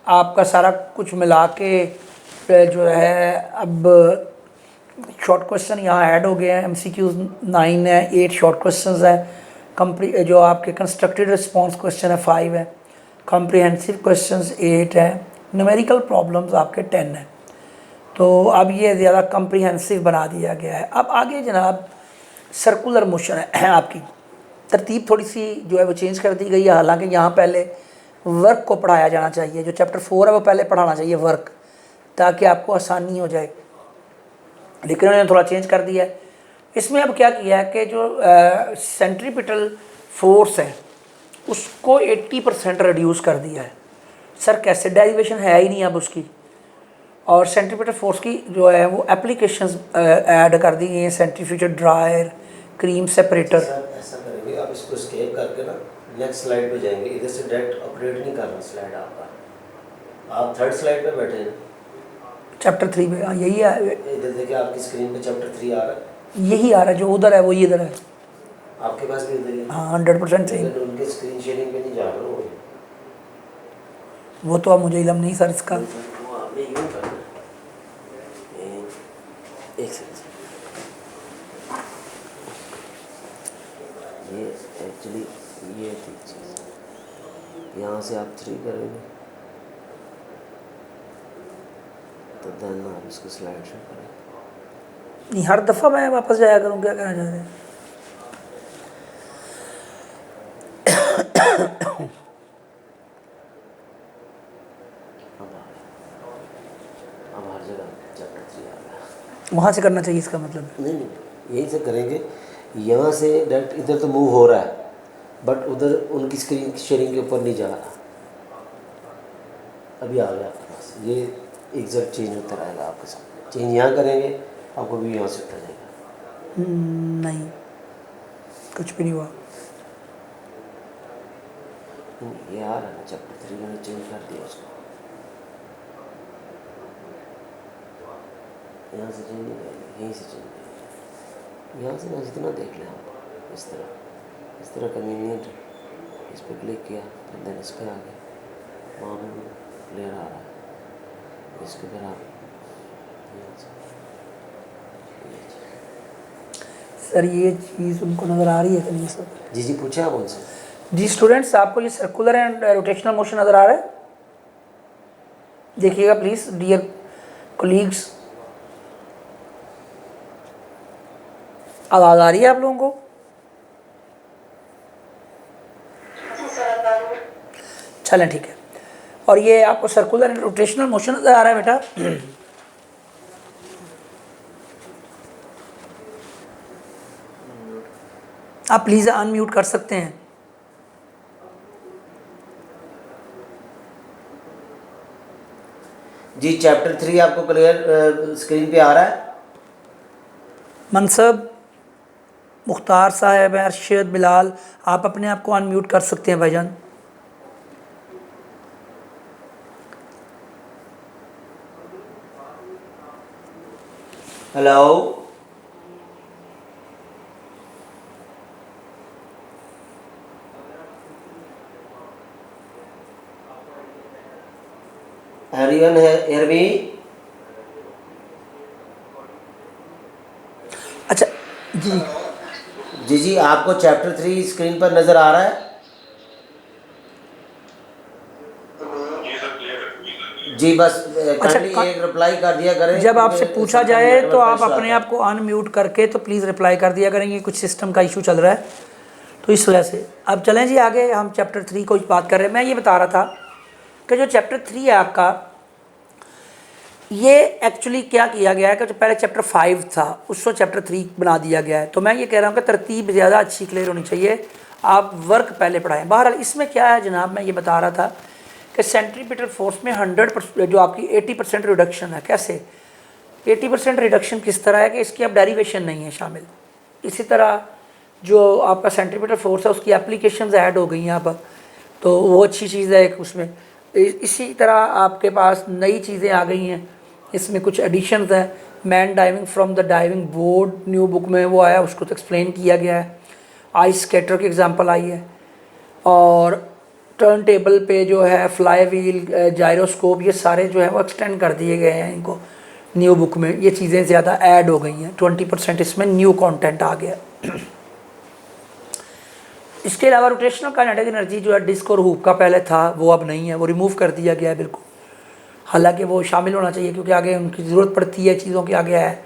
आपका सारा कुछ मिला के जो है अब शॉर्ट क्वेश्चन यहाँ ऐड हो गए हैं। MCQ 9 है, 8 शॉर्ट क्वेश्चंस है। जो आपके कंस्ट्रक्टेड रिस्पॉन्स क्वेश्चन है 5 है, कॉम्प्रिहेंसिव क्वेश्चंस 8 है, न्यूमेरिकल प्रॉब्लम्स आपके 10 है। तो अब ये ज़्यादा कॉम्प्रिहेंसिव बना दिया गया है। अब आगे जनाब सर्कुलर मोशन है आपकी तरतीब थोड़ी सी जो है वो चेंज कर दी गई है। हालांकि यहाँ पहले वर्क को पढ़ाया जाना चाहिए, जो चैप्टर 4 है वो पहले पढ़ाना चाहिए वर्क, ताकि आपको आसानी हो जाए, लेकिन उन्होंने थोड़ा चेंज कर दिया है। इसमें अब क्या किया है कि जो सेंट्रीपिटल फोर्स है उसको 80% रिड्यूस कर दिया है। सर कैसे, डेरिवेशन है ही नहीं अब उसकी, और सेंट्रीपिटल फोर्स की जो है वो एप्लीकेशंस ऐड कर दी गई हैं, सेंट्रीफ्यूजल ड्रायर, क्रीम सेपरेटर। ऐसा करेंगे, आप इसको स्केप करके ना नेक्स्ट स्लाइड पे जाएंगे। इधर से डायरेक्ट ऑपरेट नहीं करना स्लाइड आपका, आप थर्ड स्लाइड पे बैठे हैं चैप्टर 3 में। हाँ यही है, इधर देखिए आपकी स्क्रीन पे चैप्टर 3 आ रहा है, यही आ रहा है, जो उधर है वही इधर है। आपके पास भी इधर ही है। हाँ 100% सही। लेकिन उनके स्क्रीन शेयरिंग पे नहीं जा रहा हूँ वो तो अब मुझे इलम नहीं सर इसका। वो आपने यूँ करना है। एक सेकंड, ये एक्चुअली ये थी चीज़, यहाँ से आप 3 करेंगे तो देन आप इसको स्लाइड शो करेंगे। नहीं, हर दफ़ा मैं वापस जाया करूँ, क्या कहना चाह रहे हैं? अब हर जगह चैप्टर 3 आ गया। वहाँ से करना चाहिए इसका मतलब? नहीं, यहीं से करेंगे। यहाँ से डायरेक्ट इधर तो मूव हो रहा है, बट उधर उनकी स्क्रीन शेयरिंग के ऊपर नहीं जा रहा। अभी आ गया आपके पास, ये एग्जैक्ट चेंज होता रहेगा आपके साथ। चेंज यहाँ करेंगे आपको भी यहाँ से होता जाएगा। नहीं, कुछ भी नहीं हुआ। ये आ रहा है ना चैप्टर 3 मैंने चेंज कर दिया उसको, यहाँ से चेंज नहीं करेंगे, यहीं से चेंज करेंगे। यहाँ से ना जितना देख लें आप, इस तरह कन्वीनियंट है। इस पर क्लिक किया, फिर देन इस पर आ गया, वहाँ पर भी क्लियर आ रहा है। इसके फिर आप सर ये चीज़ उनको नज़र आ रही है कि नहीं सर? जी पूछा आप उनसे। जी स्टूडेंट्स, आपको ये सर्कुलर एंड रोटेशनल मोशन नज़र आ रहा है? देखिएगा प्लीज़ डियर कोलीग्स, आवाज़ आ रही है आप लोगों को? चलें ठीक है। और ये आपको सर्कुलर एंड रोटेशनल मोशन नज़र आ रहा है बेटा? आप प्लीज़ अनम्यूट कर सकते हैं। जी चैप्टर 3 आपको क्लियर स्क्रीन पे आ रहा है? मनसब, मुख्तार साहब, अरशद, बिलाल, आप अपने आप को अनम्यूट कर सकते हैं भाईजान। Hello, everyone hear me? अच्छा जी आपको चैप्टर 3 स्क्रीन पर नज़र आ रहा है? जी बस काइंडली एक रिप्लाई कर दिया करें। जब आपसे पूछा जाए तो आप अपने आप को अनम्यूट करके तो प्लीज़ रिप्लाई कर दिया करेंगे। कुछ सिस्टम का इशू चल रहा है तो इस वजह से। अब चलें जी आगे, हम चैप्टर 3 को बात कर रहे हैं। मैं ये बता रहा था कि जो चैप्टर 3 है आपका, ये एक्चुअली क्या किया गया है कि जो पहले चैप्टर 5 था उसको चैप्टर 3 बना दिया गया है। तो मैं ये कह रहा हूँ कि तरतीब ज़्यादा अच्छी क्लियर होनी चाहिए, आप वर्क पहले पढ़ाएं। बहरहाल इसमें क्या है जनाब, मैं ये बता रहा था कि सेंट्रीपिटल फोर्स में 100% जो आपकी 80% रिडक्शन है। कैसे 80% रिडक्शन? किस तरह है कि इसकी अब डेरिवेशन नहीं है शामिल। इसी तरह जो आपका सेंट्रीपिटल फोर्स है उसकी एप्लीकेशंस ऐड हो गई हैं अब, तो वो अच्छी चीज़ है एक उसमें। इसी तरह आपके पास नई चीज़ें आ गई हैं, इसमें कुछ एडिशंस हैं। Man diving from the diving board new book में वो आया, उसको तो एक्सप्लेन किया गया है। आइस स्केटर की एग्जांपल आई है। और टर्न टेबल पे जो है फ्लाई व्हील, जायरोस्कोप, ये सारे जो है वो एक्सटेंड कर दिए गए हैं इनको न्यू बुक में। ये चीज़ें ज़्यादा ऐड हो गई हैं, 20% इसमें न्यू कंटेंट आ गया। इसके अलावा रोटेशनल काइनेटिक एनर्जी जो है डिस्क और हुप का पहले था वो अब नहीं है, वो रिमूव कर दिया गया है बिल्कुल। हालांकि वो शामिल होना चाहिए क्योंकि आगे उनकी ज़रूरत पड़ती है चीज़ों के आगे है।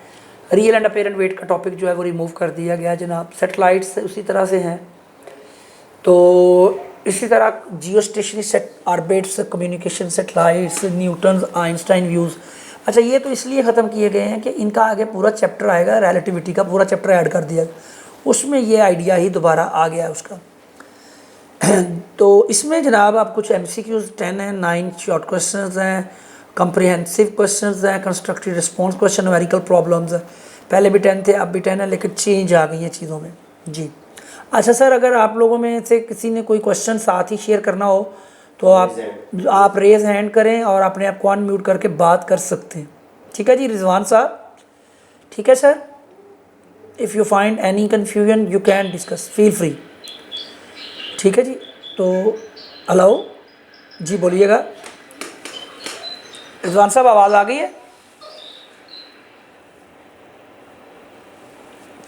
रियल एंड अपेरेंट वेट का टॉपिक जो है वो रिमूव कर दिया गया जनाब। सेटेलाइट्स उसी तरह से हैं। तो इसी तरह जियो stationery set orbits, communication satellites, Newton's Einstein views. अच्छा, ये तो इसलिए ख़त्म किए गए हैं कि इनका आगे पूरा चैप्टर आएगा, रिलेटिविटी का पूरा चैप्टर ऐड कर दिया, उसमें ये आइडिया ही दोबारा आ गया उसका। तो इसमें जनाब आप कुछ MCQs 10 हैं, 9 शॉर्ट क्वेश्चंस हैं, कम्प्रिहेंसिव क्वेश्चंस हैं, constructive response question, numerical problems हैं। पहले भी 10 थे, अब भी 10 है, लेकिन चेंज आ गई है चीज़ों में जी। अच्छा सर, अगर आप लोगों में से किसी ने कोई क्वेश्चन साथ ही शेयर करना हो तो आप रेज हैंड करें और अपने आप को अनम्यूट करके बात कर सकते हैं। ठीक है जी रिजवान साहब? ठीक है sir. If you find any confusion you can discuss, feel free. ठीक है जी, तो अलाउ जी, बोलिएगा। रिजवान साहब आवाज़ आ गई है?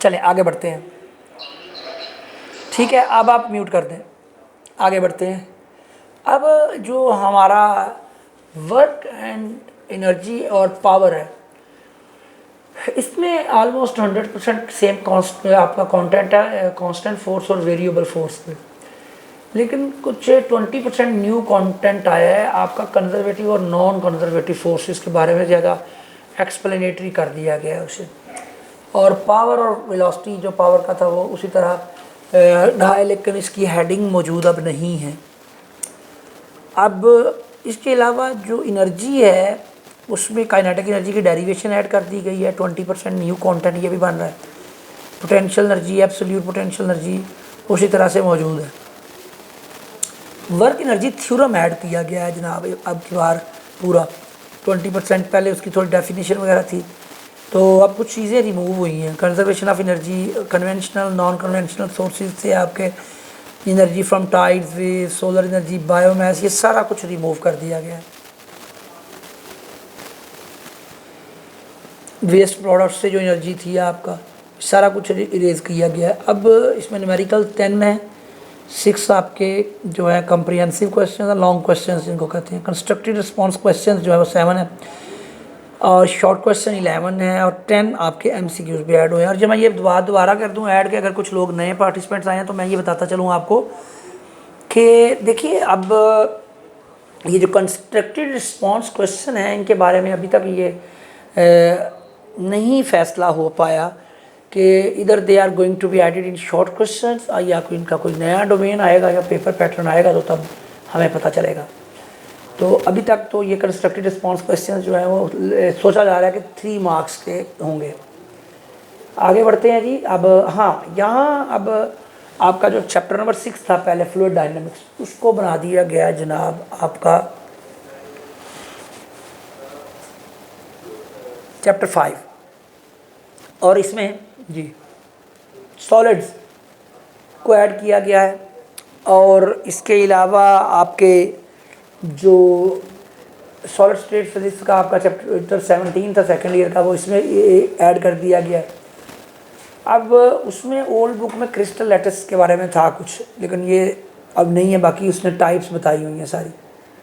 चलें आगे बढ़ते हैं। ठीक है, अब आप म्यूट कर दें, आगे बढ़ते हैं। अब जो हमारा वर्क एंड एनर्जी और पावर है, इसमें ऑलमोस्ट 100% सेम आपका कंटेंट है, कांस्टेंट फोर्स और वेरिएबल फोर्स पे। लेकिन कुछ 20% न्यू कंटेंट आया है आपका कंजर्वेटिव और नॉन कंजर्वेटिव फोर्सेस के बारे में, ज़्यादा एक्सप्लेनेटरी कर दिया गया है उसे। और पावर और वेलोसिटी जो पावर का था वो उसी तरह है, लेकिन इसकी हेडिंग मौजूद अब नहीं है। अब इसके अलावा जो एनर्जी है उसमें काइनेटिक एनर्जी की डेरिवेशन ऐड कर दी गई है, 20% न्यू कंटेंट ये भी बन रहा है। Potential energy, absolute potential energy उसी तरह से मौजूद है। वर्क एनर्जी थ्योरम ऐड किया गया है जनाब अब की बार पूरा 20%। पहले उसकी थोड़ी डेफिनेशन वगैरह थी, तो अब कुछ चीज़ें रिमूव हुई हैं। Conservation of energy, conventional non conventional sources से आपके energy from tides, wave, solar energy, biomass, ये सारा कुछ रिमूव कर दिया गया है। वेस्ट प्रोडक्ट से जो एनर्जी थी आपका, सारा कुछ इरेज किया गया है। अब इसमें न्यूमेरिकल 10 है, 6 आपके जो है कम्प्रिहेंसिव क्वेश्चन है, लॉन्ग क्वेश्चन जिनको कहते हैं। कंस्ट्रक्टिव रिस्पॉन्स क्वेश्चन जो है वो 7 है और शॉर्ट क्वेश्चन 11 है और 10 आपके MCQs भी ऐड हुए हैं। और जब मैं ये दोबारा कर दूं ऐड के, अगर कुछ लोग नए पार्टिसिपेंट्स आए हैं तो मैं ये बताता चलूँ आपको कि देखिए, अब ये जो कंस्ट्रक्टिव रिस्पॉन्स क्वेश्चन है इनके बारे में अभी तक ये नहीं फैसला हो पाया कि इधर they are going to be added in short questions या कोई इनका कोई नया डोमेन आएगा या पेपर पैटर्न आएगा, तो तब हमें पता चलेगा। तो अभी तक तो ये कंस्ट्रक्टिव रिस्पॉन्स क्वेश्चन जो है वो सोचा जा रहा है कि 3 मार्क्स के होंगे। आगे बढ़ते हैं जी। अब हाँ, यहाँ अब आपका जो चैप्टर नंबर 6 था पहले, फ्लूइड डायनेमिक्स, उसको बना दिया गया जनाब आपका चैप्टर 5। और इसमें जी सॉलिड्स को ऐड किया गया है। और इसके अलावा आपके जो सॉलिड स्टेट फिजिक्स का आपका चैप्टर 17 था सेकेंड ईयर का, वो इसमें ऐड कर दिया गया है। अब उसमें ओल्ड बुक में क्रिस्टल लैटिस के बारे में था कुछ, लेकिन ये अब नहीं है। बाकी उसने टाइप्स बताई हुई हैं सारी।